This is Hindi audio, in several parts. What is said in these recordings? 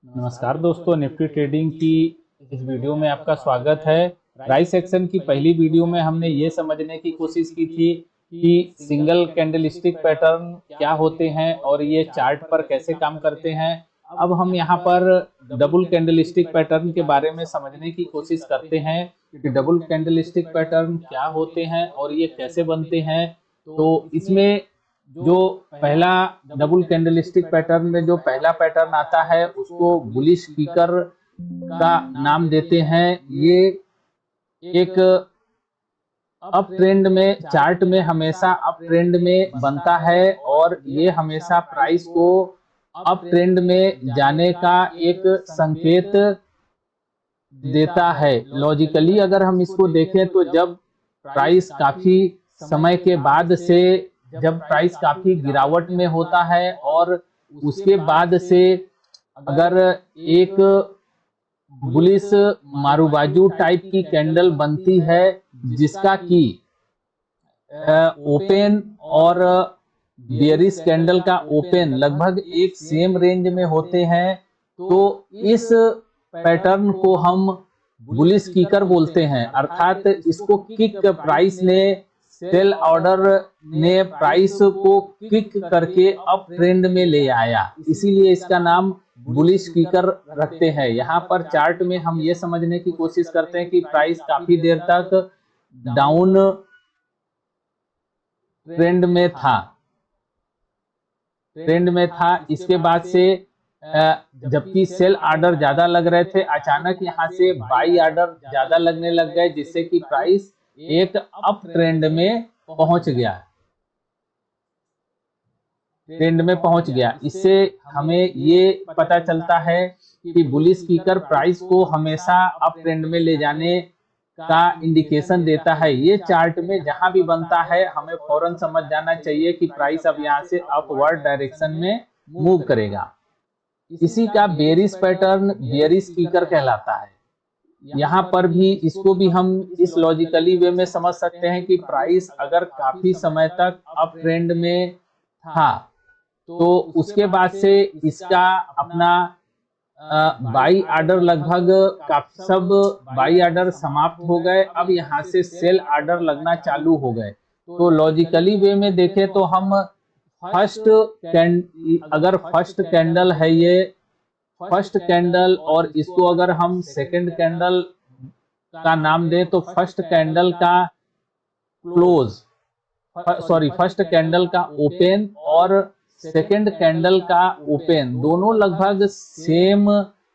नमस्कार दोस्तों, निफ्टी ट्रेडिंग की इस वीडियो में आपका स्वागत है। प्राइस एक्शन की पहली वीडियो में हमने ये समझने की कोशिश की थी कि सिंगल कैंडलस्टिक पैटर्न क्या होते हैं और ये चार्ट पर कैसे काम करते हैं। अब हम यहाँ पर डबल कैंडलस्टिक पैटर्न के बारे में समझने की कोशिश करते हैं कि डबल कैंडलस्टिक पैटर्न क्या होते हैं और ये कैसे बनते हैं। तो इसमें जो पहला डबल कैंडलस्टिक पैटर्न में जो पहला पैटर्न आता है उसको बुलिश किकर का नाम देते हैं। ये एक अप ट्रेंड में चार्ट में हमेशा अप ट्रेंड में बनता है और ये हमेशा प्राइस को अप ट्रेंड में जाने का एक संकेत देता है। लॉजिकली अगर हम इसको देखें तो जब प्राइस काफी समय के बाद से जब प्राइस काफी गिरावट में होता है और उसके बाद से अगर एक बुलिश मारूबाजू टाइप की कैंडल बनती है जिसका कि ओपन और बेयरिश कैंडल का ओपन लगभग एक सेम रेंज में होते हैं, तो इस पैटर्न को हम बुलिश किकर बोलते हैं। अर्थात इसको किक प्राइस ने सेल ऑर्डर ने प्राइस को किक करके अप ट्रेंड में ले आया, इसीलिए इसका नाम बुलिश किकर रखते हैं। यहाँ पर चार्ट में हम ये समझने की कोशिश करते हैं कि प्राइस काफी देर तक डाउन ट्रेंड में था। इसके बाद से जबकि सेल ऑर्डर ज्यादा लग रहे थे, अचानक यहाँ से बाई ऑर्डर ज्यादा लगने लग गए जिससे कि प्राइस एक अप ट्रेंड में पहुंच गया। इससे हमें ये पता चलता है कि बुलिश किकर प्राइस को हमेशा अप ट्रेंड में ले जाने का इंडिकेशन देता है। ये चार्ट में जहां भी बनता है हमें फौरन समझ जाना चाहिए कि प्राइस अब यहाँ से अपवर्ड डायरेक्शन में मूव करेगा। इसी का बेयरिश पैटर्न बेयरिश किकर कहलाता है। यहाँ पर भी इसको भी हम इस लॉजिकली वे में समझ सकते हैं कि प्राइस अगर काफी समय तक अप ट्रेंड में था तो उसके बाद से इसका अपना बाई ऑर्डर लगभग सब बाई ऑर्डर समाप्त हो गए। अब यहाँ से सेल ऑर्डर लगना चालू हो गए। तो लॉजिकली वे में देखें तो हम अगर फर्स्ट कैंडल है, ये फर्स्ट कैंडल, और इसको अगर हम सेकंड कैंडल का नाम दें तो फर्स्ट कैंडल का फर्स्ट कैंडल का ओपन और सेकंड कैंडल का ओपन दोनों लगभग सेम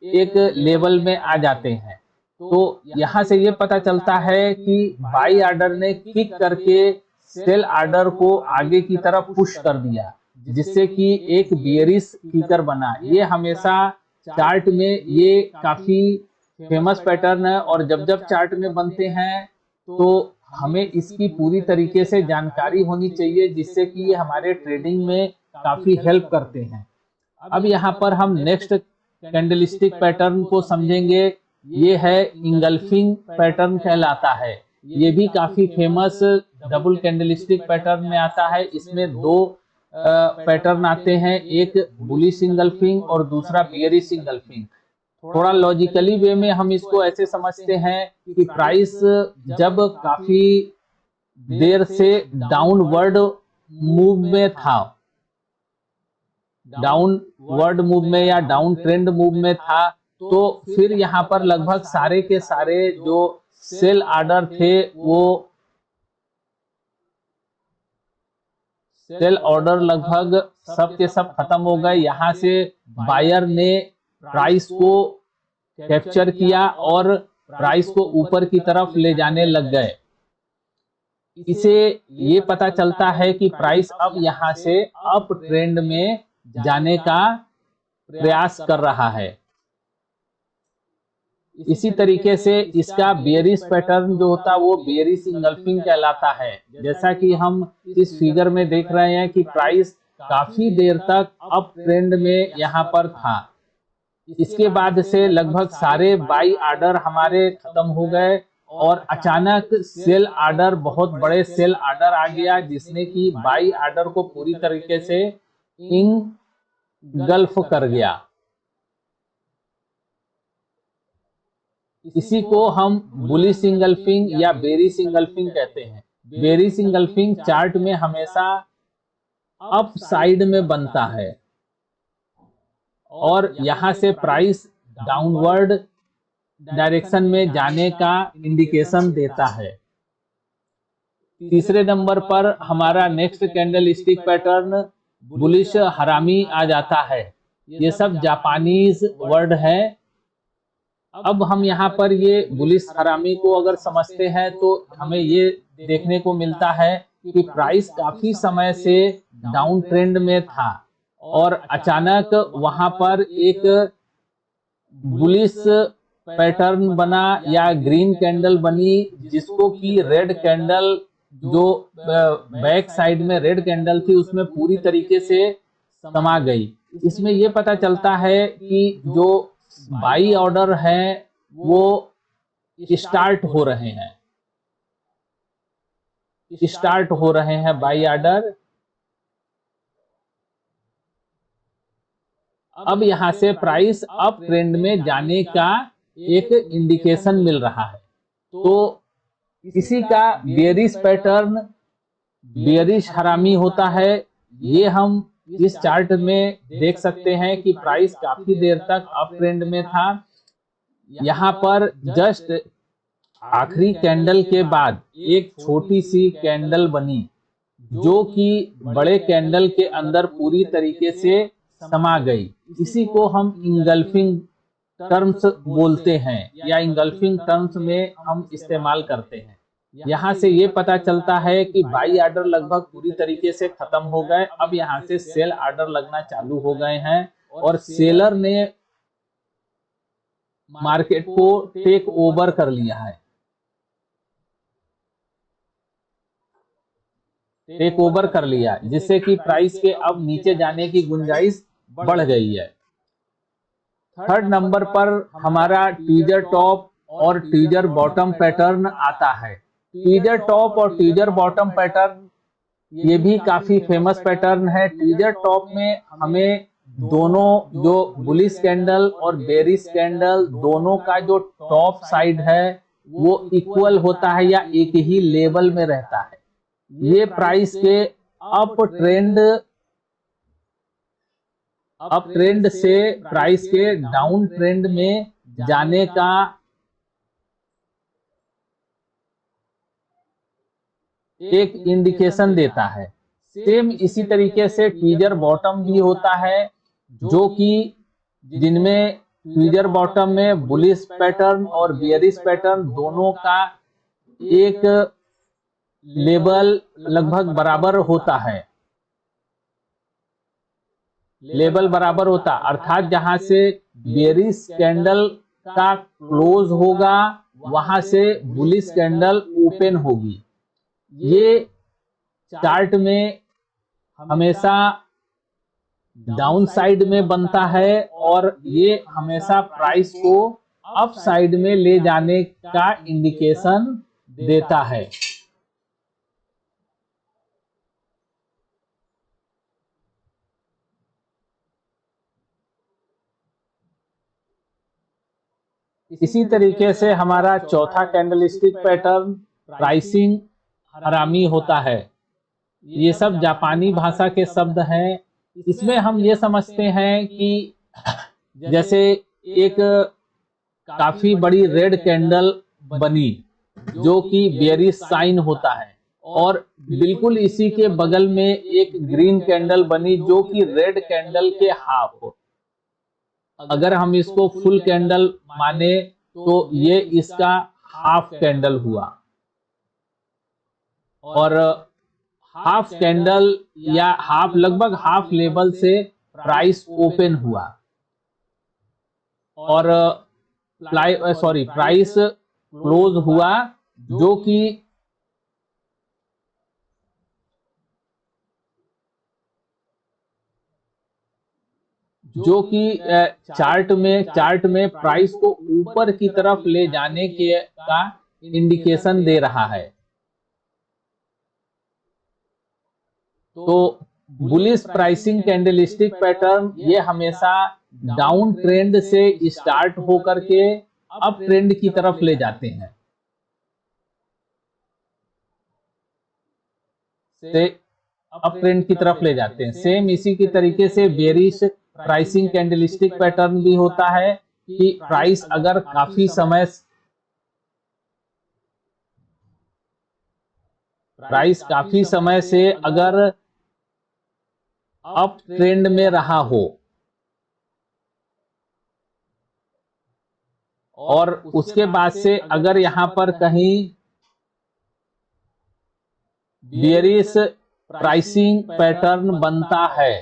एक लेवल में आ जाते हैं। तो यहां से ये पता चलता है कि बाई ऑर्डर ने किक करके सेल ऑर्डर को आगे की तरफ पुश कर दिया जिससे कि एक बेयरिश किकर बना। ये हमेशा चार्ट में ये काफी फेमस पैटर्न है और जब जब चार्ट में बनते हैं तो हमें इसकी पूरी तरीके से जानकारी होनी चाहिए जिससे कि ये हमारे ट्रेडिंग में काफी हेल्प करते हैं। अब यहाँ पर हम नेक्स्ट कैंडलस्टिक पैटर्न को समझेंगे। ये है इंगल्फिंग पैटर्न कहलाता है। ये भी काफी फेमस डबल कैंडलस्टिक पैटर्न में आता है। इसमें दो पैटर्न आते हैं, एक बुलिश इंगल्फिंग और दूसरा बेयरिश इंगल्फिंग। थोड़ा लॉजिकली वे में हम इसको ऐसे समझते हैं कि प्राइस जब काफी देर से डाउनवर्ड मूव में था, डाउनवर्ड मूव में या डाउन ट्रेंड मूव में था, तो फिर यहाँ पर लगभग सारे के सारे जो सेल ऑर्डर थे वो सेल ऑर्डर लगभग सब के सब खत्म हो गए। यहाँ से बायर ने प्राइस को कैप्चर किया और प्राइस को ऊपर की तरफ ले जाने लग गए। इसे ये पता चलता है कि प्राइस अब यहाँ से अप ट्रेंड में जाने का प्रयास कर रहा है। इसी तरीके से इसका बेयरिश पैटर्न जो होता है वो बेयरिश इंगल्फिंग कहलाता है। जैसा कि हम इस फिगर में देख रहे हैं कि प्राइस काफी देर तक अप ट्रेंड में यहाँ पर था। इसके बाद से लगभग सारे बाई ऑर्डर हमारे खत्म हो गए और अचानक सेल ऑर्डर, बहुत बड़े सेल ऑर्डर आ गया जिसने कि बाई ऑर्डर को पूरी तरीके से इंगल्फ कर गया। इसी को हम बुलिश इंगल्फिंग या बेरिश इंगल्फिंग कहते हैं। बेरिश इंगल्फिंग चार्ट में हमेशा अप साइड में बनता है और यहां से प्राइस डाउनवर्ड डायरेक्शन में जाने का इंडिकेशन देता है। तीसरे नंबर पर हमारा next candle stick pattern bullish harami आ जाता है। ये सब जापानीज वर्ड है। अब हम यहाँ पर ये बुलिश हरामी को अगर समझते हैं तो हमें ये देखने को मिलता है कि प्राइस काफी समय से डाउन ट्रेंड में था और अचानक वहां पर एक बुलिश पैटर्न बना या ग्रीन कैंडल बनी, जिसको कि रेड कैंडल, जो बैक साइड में रेड कैंडल थी, उसमें पूरी तरीके से समा गई। इसमें यह पता चलता है कि जो बाई ऑर्डर है वो स्टार्ट हो रहे हैं, बाई ऑर्डर। अब यहां से प्राइस अप ट्रेंड में जाने का एक इंडिकेशन मिल रहा है। तो इसी का बेयरिश पैटर्न, बेयरिश हरामी होता है। ये हम इस चार्ट में देख सकते हैं कि प्राइस काफी देर तक अप ट्रेंड में था। यहाँ पर जस्ट आखिरी कैंडल के बाद एक छोटी सी कैंडल बनी, जो कि बड़े कैंडल के अंदर पूरी तरीके से समा गई। इसी को हम इंगल्फिंग टर्म्स बोलते हैं या इंगल्फिंग टर्म्स में हम इस्तेमाल करते हैं। यहाँ से ये पता चलता है कि बाई ऑर्डर लगभग पूरी तरीके से खत्म हो गए। अब यहाँ से सेल ऑर्डर लगना चालू हो गए हैं और सेलर ने मार्केट को टेक ओवर कर लिया है। जिससे कि प्राइस के अब नीचे जाने की गुंजाइश बढ़ गई है। थर्ड नंबर पर हमारा ट्वीजर टॉप और ट्वीजर बॉटम पैटर्न आता है। ट्वीजर टॉप और ट्वीजर बॉटम पैटर्न ये भी काफी फेमस पैटर्न है। ट्वीजर टॉप में हमें दोनों, जो बुलिश कैंडल और बेरिश कैंडल, दोनों का जो टॉप साइड है वो इक्वल होता है या एक ही लेवल में रहता है। ये प्राइस के अप ट्रेंड से प्राइस के डाउन ट्रेंड में जाने का एक इंडिकेशन देता है। सेम इसी तरीके से ट्वीजर बॉटम भी होता है, जो कि जिनमें ट्वीजर बॉटम में बुलिश पैटर्न और बेयरिश पैटर्न दोनों का एक लेवल लगभग बराबर होता है। अर्थात जहां से बेयरिश कैंडल का क्लोज होगा वहां से बुलिश कैंडल ओपन होगी। ये चार्ट में हमेशा डाउन साइड में बनता है और ये हमेशा प्राइस को अप साइड में ले जाने का इंडिकेशन देता है। इसी तरीके से हमारा चौथा कैंडलस्टिक पैटर्न प्राइसिंग हरामी होता है। ये सब जापानी भाषा के शब्द हैं। इसमें हम ये समझते हैं कि जैसे एक काफी बड़ी रेड कैंडल बनी, जो कि बेयरिश साइन होता है, और बिल्कुल इसी के बगल में एक ग्रीन कैंडल बनी, जो कि रेड कैंडल के हाफ हो। अगर हम इसको फुल कैंडल माने तो ये इसका हाफ कैंडल हुआ, और हाफ कैंडल या हाफ, लगभग हाफ लेवल से प्राइस ओपन हुआ और प्राइस क्लोज हुआ, जो कि चार्ट में प्राइस को ऊपर की तरफ ले जाने का इंडिकेशन दे रहा है। तो बुलिश प्राइसिंग कैंडलस्टिक पैटर्न ये हमेशा डाउन ट्रेंड से स्टार्ट होकर के अप ट्रेंड की तरफ ले जाते हैं। से अप ट्रेंड की तरफ ले जाते हैं। सेम इसी की तरीके से बेयरिश प्राइसिंग कैंडलस्टिक पैटर्न भी होता है कि प्राइस अगर काफी समय से अगर अप ट्रेंड में रहा हो और उसके बाद से अगर यहां पर कहीं बेयरिश प्राइसिंग पैटर्न बनता है,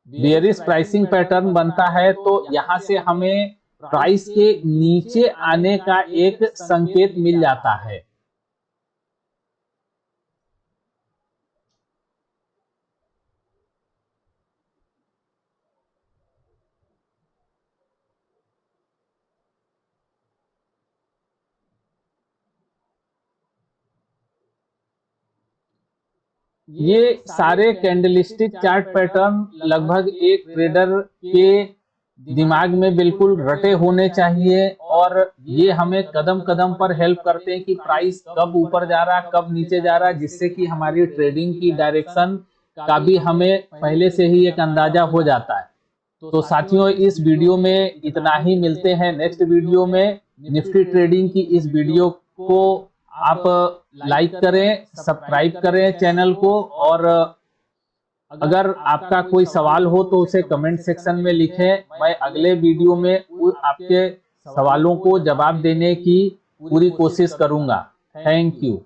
बेयरिश प्राइसिंग पैटर्न बनता है तो यहां से हमें प्राइस के नीचे आने का एक संकेत मिल जाता है। ये सारे कैंडलस्टिक चार्ट पैटर्न लगभग एक ट्रेडर के दिमाग में बिल्कुल रटे होने चाहिए और ये हमें कदम कदम पर हेल्प करते हैं कि प्राइस कब ऊपर जा रहा है, कब नीचे जा रहा है, जिससे कि हमारी ट्रेडिंग की डायरेक्शन का भी हमें पहले से ही एक अंदाजा हो जाता है। तो साथियों, इस वीडियो में इतना ही। मिलते हैं नेक्स्ट वीडियो में। निफ्टी ट्रेडिंग की इस वीडियो को आप लाइक करें, सब्सक्राइब करें चैनल को, और अगर आपका कोई सवाल हो तो उसे कमेंट सेक्शन में लिखें। मैं अगले वीडियो में आपके सवालों को जवाब देने की पूरी कोशिश करूंगा। Thank you.